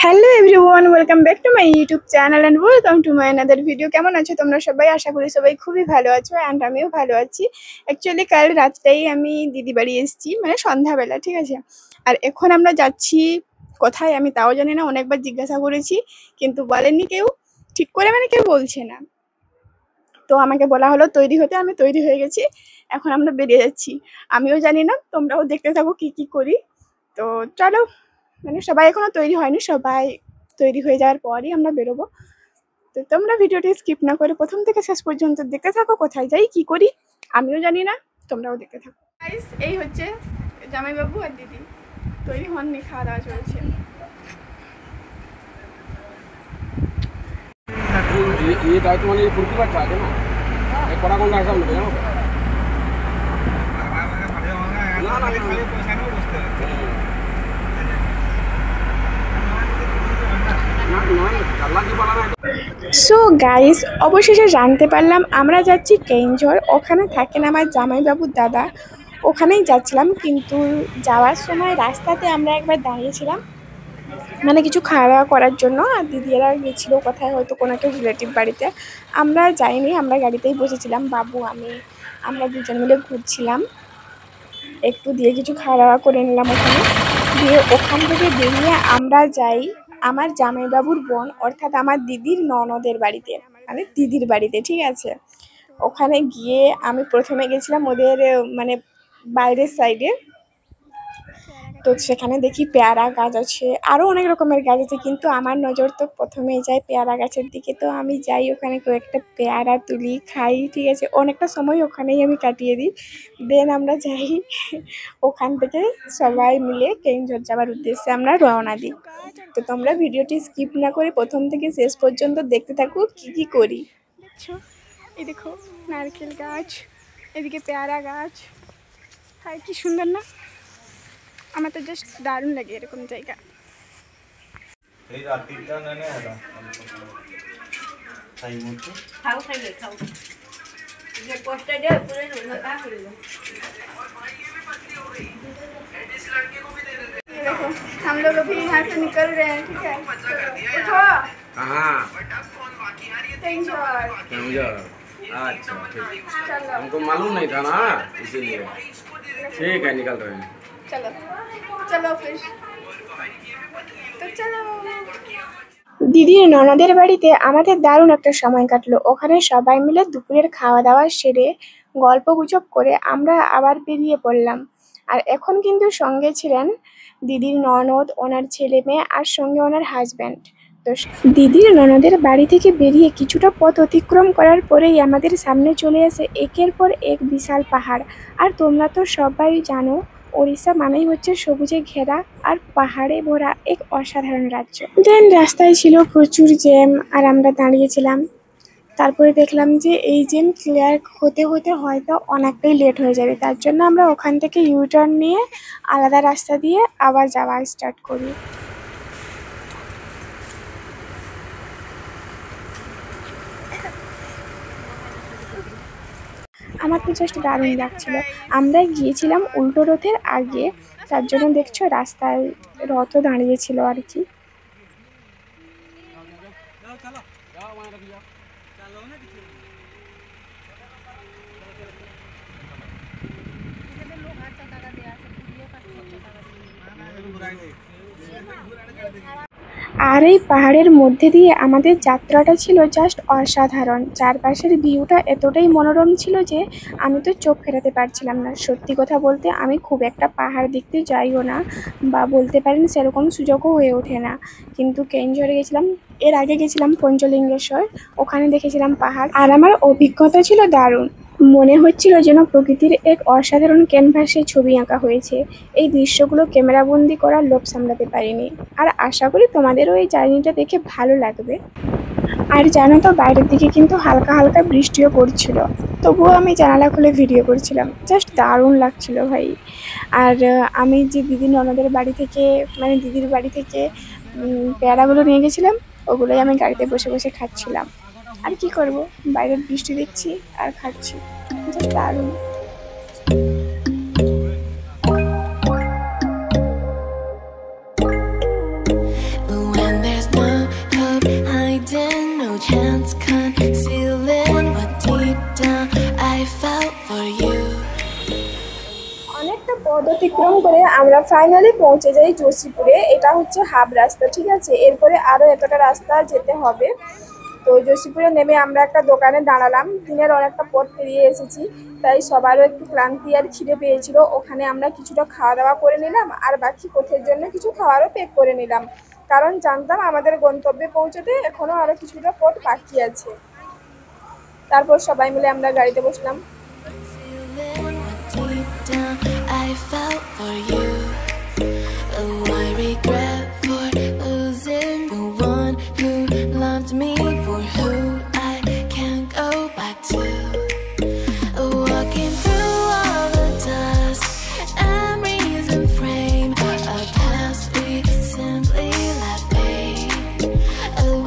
Hello everyone, welcome back to my YouTube channel and welcome to my another video. কেমন আছো তোমরা সবাই? আশা করি সবাই খুবই ভালো আছো অ্যান্ড আমিও ভালো আছি। অ্যাকচুয়ালি কাল রাতটাই আমি দিদি বাড়ি এসেছি, মানে সন্ধ্যাবেলা, ঠিক আছে। আর এখন আমরা যাচ্ছি কোথায় আমি তাও জানি না, অনেকবার জিজ্ঞাসা করেছি কিন্তু বলেননি কেউ, ঠিক করে মানে কেউ বলছে না। তো আমাকে বলা হলো তৈরি হতে, আমি তৈরি হয়ে গেছি, এখন আমরা বেরিয়ে যাচ্ছি। আমিও জানি না, তোমরাও দেখতে থাকো কি কি করি। তো চলো, মানে সবাই এখনো তৈরি হয়নি, সবাই তৈরি হয়ে যাওয়ার পরই আমরা বেরোবো। তো তোমরা ভিডিওটি স্কিপ না করে প্রথম থেকে শেষ পর্যন্ত দেখতে থাকো, কোথায় যাই কি করি আমিও জানি না, তোমরাও দেখতে থাকো। গাইস, এই হচ্ছে জামাইবাবু আর দিদি, তৈরি হননি, খাওয়া দাওয়া চলছে। ये दायित्व वाली पूर्ति बात चाहते ना एक बड़ा कौन ऐसा मिल गया ना ना खाली पैसा नहीं बचते अल्लाह की बड़ा ना। সো গাইস, অবশেষে জানতে পারলাম আমরা যাচ্ছি কেইনঝড়। ওখানে থাকেন আমার জামাইবাবুর দাদা, ওখানেই যাচ্ছিলাম। কিন্তু যাওয়ার সময় রাস্তাতে আমরা একবার দাঁড়িয়েছিলাম, মানে কিছু খাওয়া দাওয়া করার জন্য। আর দিদিরা গেছিলো কোথায়, হয়তো কোনো একটা রিলেটিভ বাড়িতে। আমরা যাইনি, আমরা গাড়িতেই বসেছিলাম, বাবু আমি, আমরা দুজন মিলে ঘুরছিলাম। একটু দিয়ে কিছু খাওয়া দাওয়া করে নিলাম ওখানে। দিয়ে ওখান থেকে বেরিয়ে আমরা যাই আমার জামাইবাবুর বোন, অর্থাৎ আমার দিদির ননদের বাড়িতে, মানে দিদির বাড়িতে, ঠিক আছে। ওখানে গিয়ে আমি প্রথমে গেছিলাম ওদের মানে বাইরের সাইডে। তো সেখানে দেখি পেয়ারা গাছ আছে, আরও অনেক রকমের গাছ আছে, কিন্তু আমার নজর তো প্রথমেই যায় পেয়ারা গাছের দিকে। তো আমি যাই ওখানে, কয়েকটা পেয়ারা তুলি, খাই, ঠিক আছে। অনেকটা সময় ওখানেই আমি কাটিয়ে দিই। দেন আমরা যাই, ওখান থেকে সবাই মিলে কেইনঝড় যাওয়ার উদ্দেশ্যে আমরা রওনা দিই। তো তোমরা ভিডিওটি স্কিপ না করে প্রথম থেকে শেষ পর্যন্ত দেখতে থাকো কি কি করি। দেখছো, এই দেখো নারকেল গাছ, এদিকে পেয়ারা গাছ, আর কি সুন্দর না? আমার তো জাস্ট দারুণ লাগে এরকম জায়গা। এই রাত্রিটা না না এটা খাই মতো খাও খাইলে খাও যে পোস্টার দে পুরো নটা করে দাও। ये देखो, हम लोग अभी यहाँ से निकल रहे हैं, ठीक है। उठो, कहाँ केंझोर, अच्छा ठीक चलो हमको मालूम नहीं था ना इसीलिए ठीक है निकल रहे हैं चलो चलो फिर, তো চলো। দিদির ননদের বাড়িতে আমাদের দারুণ একটা সময় কাটলো। ওখানে সবাই মিলে দুপুরের খাওয়া দাওয়া সেরে গল্প গুজব করে আমরা আবার বেরিয়ে পড়লাম। আর এখন কিন্তু সঙ্গে ছিলেন দিদির ননদ, ওনার ছেলে মেয়ে, আর সঙ্গে ওনার হাজব্যান্ড। তো দিদির ননদের বাড়ি থেকে বেরিয়ে কিছুটা পথ অতিক্রম করার পরেই আমাদের সামনে চলে আসে একের পর এক বিশাল পাহাড়। আর তোমরা তো সবাই জানো, ওড়িশা মানেই হচ্ছে সবুজে ঘেরা আর পাহাড়ে ভরা এক অসাধারণ রাজ্য। দেন রাস্তায় ছিল প্রচুর জ্যাম, আর আমরা দাঁড়িয়েছিলাম। তারপরে দেখলাম যে এই জ্যাম ক্লিয়ার হতে হতে হয়তো অনেকটাই লেট হয়ে যাবে, তার জন্য আমরা ওখান থেকে ইউটার্ন নিয়ে আলাদা রাস্তা দিয়ে আবার যাওয়া স্টার্ট করি। আমার তো জাস্ট দারুণ লাগছিল। আমরা গিয়েছিলাম উল্টো রথের আগে, তার জন্য দেখছো রাস্তায় রথও দাঁড়িয়েছিল আর কি। আর এই পাহাড়ের মধ্যে দিয়ে আমাদের যাত্রাটা ছিল জাস্ট অসাধারণ। চারপাশের ভিউটা এতটাই মনোরম ছিল যে আমি তো চোখ ফেরাতে পারছিলাম না। সত্যি কথা বলতে আমি খুব একটা পাহাড় দেখতে যাইও না, বা বলতে পারেন সেরকম সুযোগও হয়ে ওঠে না। কিন্তু কেইনঝড়ে গেছিলাম, এর আগে গেছিলাম পঞ্চলিঙ্গেশ্বর, ওখানে দেখেছিলাম পাহাড়, আর আমার অভিজ্ঞতা ছিল দারুণ। মনে হচ্ছিল যেন প্রকৃতির এক অসাধারণ ক্যানভাসে ছবি আঁকা হয়েছে। এই দৃশ্যগুলো ক্যামেরাবন্দি করার লোভ সামলাতে পারিনি। আর আশা করি তোমাদেরও এই জার্নিটা দেখে ভালো লাগবে। আর জানো তো, বাইরের দিকে কিন্তু হালকা হালকা বৃষ্টিও পড়ছিল, তবুও আমি জানালা খুলে ভিডিও করছিলাম। জাস্ট দারুণ লাগছিল ভাই। আর আমি যে দিদির ননদের বাড়ি থেকে, মানে দিদির বাড়ি থেকে পেয়ারাগুলো নিয়ে গেছিলাম, ওগুলোই আমি গাড়িতে বসে বসে খাচ্ছিলাম। আর কি করব, বাইরের বৃষ্টি দেখছি আর খাচ্ছি, জাস্ট দারুণ। পথ অতিক্রম করে আমরা ফাইনালি পৌঁছে যাই যোশীপুরে। এটা হচ্ছে হাফ রাস্তা, ঠিক আছে। এরপরে আরো এতটা রাস্তা যেতে হবে। তো যোশীপুরে নেমে আমরা একটা দোকানে দাঁড়ালাম। দিনের অনেকটা পথ পেরিয়ে এসেছি, তাই সবারও একটু ক্লান্তি আর খিদে পেয়েছিল। ওখানে আমরা কিছুটা খাওয়া দাওয়া করে নিলাম আর বাকি পথের জন্য কিছু খাওয়ারও প্যাক করে নিলাম, কারণ জানতাম আমাদের গন্তব্যে পৌঁছতে এখনো আরো কিছুটা পথ বাকি আছে। তারপর সবাই মিলে আমরা গাড়িতে বসলাম। Deep down, I felt for you. Oh, I regret for losing the one who loved me, for who I can't go back to. Walking through all the dust, memories and frame a past we simply left fade.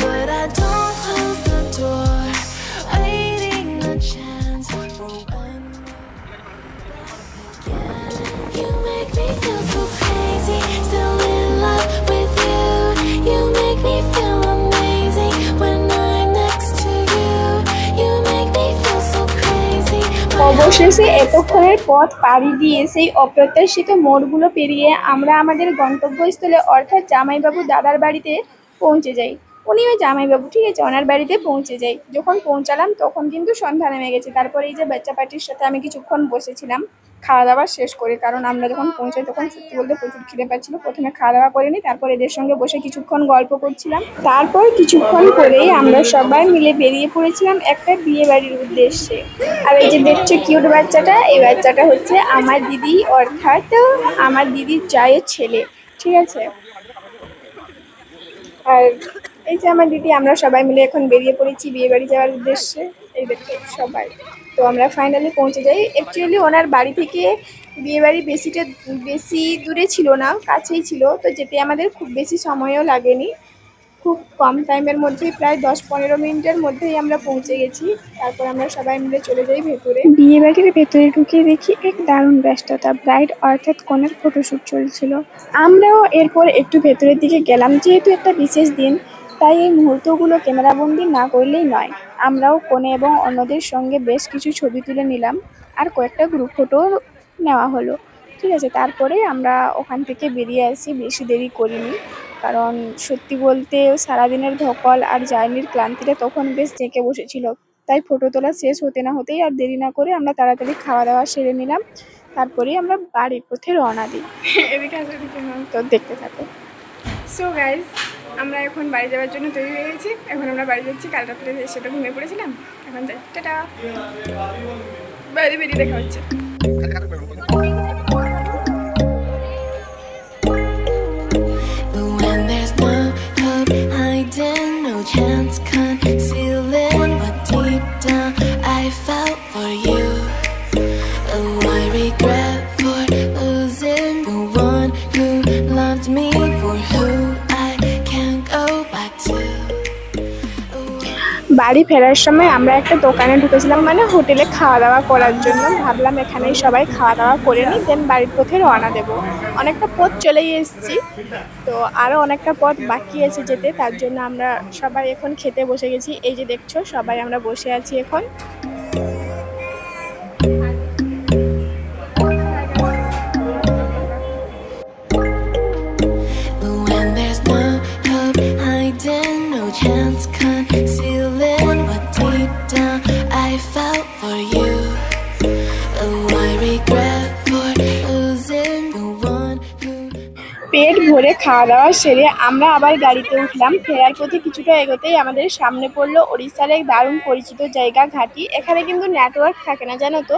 But I don't close the door, waiting a chance for when you make me feel so crazy, still in love with you. You make me feel amazing when I'm next to you. You make me feel so crazy. অবশেষে এতক্ষণের পথ পাড়ি দিয়ে সেই অপ্রত্যাশিত মোড়গুলো পেরিয়ে আমরা আমাদের গন্তব্যস্থলে অর্থাৎ জামাইবাবু দাদার বাড়িতে পৌঁছে যাই। উনি ওই জামাইবাবু, ঠিক আছে, ওনার বাড়িতে পৌঁছে যাই। যখন পৌঁছালাম তখন কিন্তু সন্ধ্যা নেমে গেছে। তারপরে এই যে বাচ্চা পার্টির সাথে আমি কিছুক্ষণ বসেছিলাম খাওয়া দাওয়া শেষ করে, কারণ আমরা যখন পৌঁছাই তখন সত্যি বলতে প্রচুর খিদে পাচ্ছিল। প্রথমে খাওয়া দাওয়া করিনি, তারপর এদের সঙ্গে বসে কিছুক্ষণ গল্প করছিলাম। তারপর কিছুক্ষণ পরেই আমরা সবাই মিলে বেরিয়ে পড়েছিলাম একটা বিয়ে বাড়ির উদ্দেশ্যে। আর এই যে দেখছো কিউট বাচ্চাটা, এই বাচ্চাটা হচ্ছে আমার দিদি, অর্থাৎ আমার দিদির জায়ের ছেলে, ঠিক আছে। আর এই যে আমার দিদি, আমরা সবাই মিলে এখন বেরিয়ে পড়েছি বিয়ে বাড়ি যাওয়ার উদ্দেশ্যে। এই দেখো সবাই। তো আমরা ফাইনালি পৌঁছে যাই। অ্যাকচুয়ালি ওনার বাড়ি থেকে বিয়ে বাড়ি বেশি দূরে ছিল না, কাছেই ছিল। তো যেতে আমাদের খুব বেশি সময়ও লাগেনি, খুব কম টাইমের মধ্যেই, প্রায় 10-15 মিনিটের মধ্যেই আমরা পৌঁছে গেছি। তারপর আমরা সবাই মিলে চলে যাই ভেতরে। বিয়ে বাড়ির ভেতরে ঢুকে দেখি এক দারুণ ব্যস্ততা, ব্রাইড অর্থাৎ কনের ফটোশ্যুট চলছিল। আমরাও এরপর একটু ভেতরের দিকে গেলাম। যেহেতু একটা বিশেষ দিন, তাই এই মুহূর্তগুলো ক্যামেরাবন্দি না করলেই নয়। আমরাও কনে এবং অন্যদের সঙ্গে বেশ কিছু ছবি তুলে নিলাম আর কয়েকটা গ্রুপ ফটো নেওয়া হলো, ঠিক আছে। তারপরে আমরা ওখান থেকে বেরিয়ে আসি, বেশি দেরি করিনি, কারণ সত্যি বলতে সারাদিনের ধকল আর জার্নির ক্লান্তিটা তখন বেশ জেঁকে বসেছিল। তাই ফটো তোলা শেষ হতে না হতেই আর দেরি না করে আমরা তাড়াতাড়ি খাওয়া দাওয়া সেরে নিলাম। তারপরেই আমরা বাড়ির পথে রওনা দিই। এদিকে আসলে তো দেখতে থাকো। সো গাইজ, আমরা এখন বাড়ি যাওয়ার জন্য তৈরি হয়ে গেছি। এখন আমরা বাড়ি যাচ্ছি। কাল রাত্রে সেটা ঘুমিয়ে পড়েছিলাম, এখন যাই। টাটা, বাইরে বেরিয়ে দেখা হচ্ছে। But when there's no hope hiding, no chance concealing what deep down I felt for you. Oh, I regret for losing the one who loved me, for who I can't go back to. বাড়ি ফেরার সময় আমরা একটা দোকানে ঢুকেছিলাম, মানে হোটেলে খাওয়া দাওয়া করার জন্য। ভাবলাম এখানেই সবাই খাওয়া দাওয়া করে নিই, দেন বাড়ির পথে রওনা দেবো। অনেকটা পথ চলেই এসেছি, তো আরও অনেকটা পথ বাকি আছে যেতে। তার জন্য আমরা সবাই এখন খেতে বসে গেছি। এই যে দেখছো সবাই আমরা বসে আছি এখন। But when there's no hope hiding, no chance concealing what deep down I felt for you. Oh, I regret for losing the one who. পেট ভরে খাওয়া দাওয়া সেরে আমরা আবার গাড়িতে উঠলাম। ফেরার পথে কিছুটা এগোতেই আমাদের সামনে পড়লো ওড়িশার এক দারুণ পরিচিত জায়গা, ঘাটি। এখানে কিন্তু নেটওয়ার্ক থাকে না, জানো তো।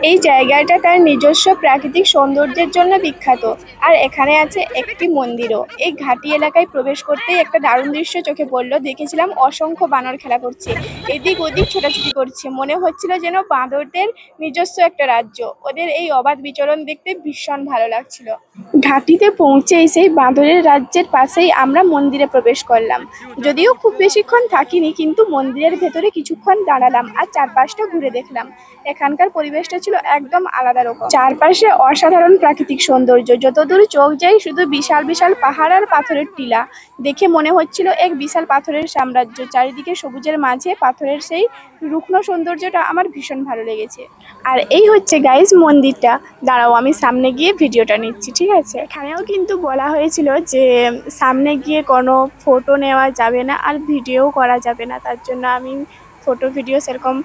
এই জায়গাটা তার নিজস্ব প্রাকৃতিক সৌন্দর্যের জন্য বিখ্যাত, আর এখানে আছে একটি মন্দিরও। এই ঘাটি এলাকায় প্রবেশ করতেই একটা দারুণ দৃশ্য চোখে পড়লো। দেখেছিলাম অসংখ্য বানর খেলা করছে, এদিক ওদিক ছোটাছুটি করছে। মনে হচ্ছিল যেন বাঁদরদের নিজস্ব একটা রাজ্য। ওদের এই অবাধ বিচরণ দেখতে ভীষণ ভালো লাগছিল। ঘাটিতে পৌঁছে সেই বাঁদরের রাজ্যের পাশেই আমরা মন্দিরে প্রবেশ করলাম। যদিও খুব বেশিক্ষণ থাকিনি, কিন্তু মন্দিরের ভেতরে কিছুক্ষণ দাঁড়ালাম আর চারপাশটা ঘুরে দেখলাম। এখানকার পরিবেশটা ছিল একদম আলাদা রকম। চারপাশে অসাধারণ প্রাকৃতিক সৌন্দর্য, যতদূর চোখ যায় শুধু বিশাল বিশাল পাহাড় আর পাথরের টিলা। দেখে মনে হচ্ছিল এক বিশাল পাথরের সাম্রাজ্য, চারিদিকে সবুজের মাঝে পাথরের সেই রুগ্ন সৌন্দর্যটা আমার ভীষণ ভালো লেগেছে। আর এই হচ্ছে গাইস মন্দিরটা। দাঁড়াও, আমি সামনে গিয়ে ভিডিওটা নিচ্ছি, ঠিক আছে? এখানেও কিন্তু বলা হয়েছিল যে সামনে গিয়ে কোনো ফটো নেওয়া যাবে না আর ভিডিও করা যাবে না, তার জন্য আমি ফটো ভিডিও সেরকম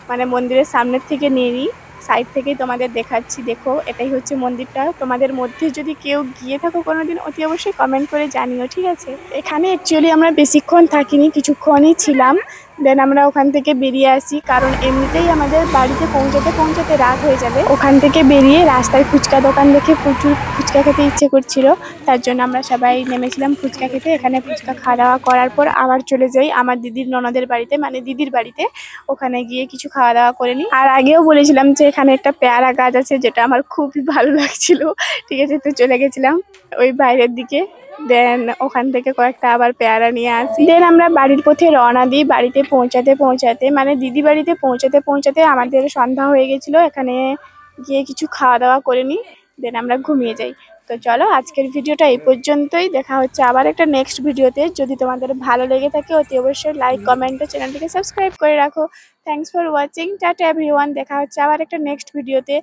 মানে মন্দিরের সামনের থেকে নিয়ে নিই, সাইড থেকেই তোমাদের দেখাচ্ছি। দেখো, এটাই হচ্ছে মন্দিরটা। তোমাদের মধ্যে যদি কেউ গিয়ে থাকো কোনোদিন, অতি অবশ্যই কমেন্ট করে জানিও, ঠিক আছে? এখানে অ্যাকচুয়ালি আমরা বেশিক্ষণ থাকিনি, কিছুক্ষণই ছিলাম। দেন আমরা ওখান থেকে বেরিয়ে আসি, কারণ এমনিতেই আমাদের বাড়িতে পৌঁছাতে পৌঁছাতে রাত হয়ে যাবে। ওখান থেকে বেরিয়ে রাস্তায় ফুচকা দোকান দেখে প্রচুর ফুচকা খেতে ইচ্ছে করছিল, তার জন্য আমরা সবাই নেমেছিলাম ফুচকা খেতে। এখানে ফুচকা খাওয়া দাওয়া করার পর আবার চলে যাই আমার দিদির ননদের বাড়িতে, মানে দিদির বাড়িতে। ওখানে গিয়ে কিছু খাওয়া দাওয়া করে নিই। আর আগেও বলেছিলাম যে এখানে একটা পেয়ারা গাছ আছে, যেটা আমার খুবই ভালো লাগছিল, ঠিক আছে? তো চলে গেছিলাম ওই বাইরের দিকে। দেন ওখান থেকে কয়েকটা আবার পেয়ারা নিয়ে আসি। দেন আমরা বাড়ির পথে রওনা দিই। বাড়িতে পৌঁছাতে পৌঁছাতে মানে দিদি বাড়িতে পৌঁছাতে পৌঁছাতে আমাদের সন্ধ্যা হয়ে গেছিলো। এখানে গিয়ে কিছু খাওয়া দাওয়া করে নিই, দেন আমরা ঘুমিয়ে যাই। তো চলো, আজকের ভিডিওটা এই পর্যন্তই। দেখা হচ্ছে আবার একটা নেক্সট ভিডিওতে। যদি তোমাদের ভালো লেগে থাকে অতি অবশ্যই লাইক, কমেন্ট ও চ্যানেলটিকে সাবস্ক্রাইব করে রাখো। Thanks for watching. Tata everyone. দেখা হচ্ছে আবার একটা নেক্সট ভিডিওতে।